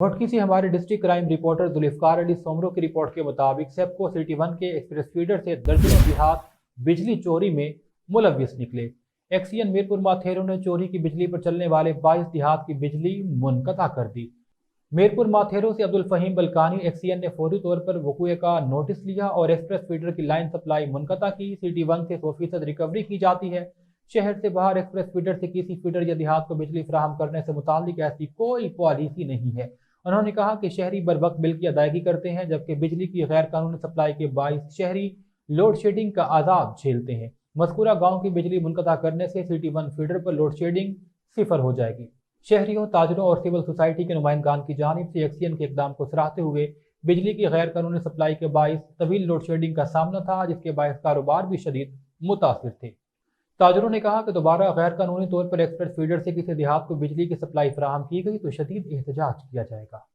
भटकी से हमारे district crime reporter Zulfiqar Ali Soomro की रिपोर्ट के मुताबिक सेप्को सिटी 1 के एक्सप्रेस फीडर से दर्जनों देहात बिजली चोरी में मुलविस निकले। एक्सीएन मीरपुर माथेरों ने चोरी की बिजली पर चलने वाले 22 देहात की बिजली मुनक़ता कर दी। मीरपुर माथेरों से अब्दुल फहीम बलकानी एक्सीएन ने फौरी तौर पर वक़ूए का नोटिस लिया और एक्सप्रेस फीडर की लाइन सप्लाई मुनक़ता की। सिटी 1 से 100% रिकवरी की जाती है। शहर से बाहर एक्सप्रेस फीडर से किसी फीडर या देहात को बिजली फराहम करने से मुतालिक ऐसी कोई पॉलिसी नहीं है। उन्होंने कहा कि शहरी बर वक्त बिल की अदायगी करते हैं, जबकि बिजली की गैर कानूनी सप्लाई के बाइस शहरी लोड शेडिंग का आजाब झेलते हैं। मज़कूरा गांव की बिजली मुनक़ता करने से सिटी 1 फीडर पर लोड शेडिंग सिफर हो जाएगी। शहरियों, ताजरों और सिविल सोसाइटी के नुमाइंदान की जानिब से एक्सीएन के इकदाम को सराहते हुए बिजली की गैर कानूनी सप्लाई के बाइस तवील लोड शेडिंग का सामना था, जिसके बाइस कारोबार भी शदीद मुतासिर थे। ताजरों ने कहा कि दोबारा गैर कानूनी तौर पर एक्सप्रेस फीडर से किसी देहात को बिजली की सप्लाई फराहम की गई तो शदीद एहतजाज किया जाएगा।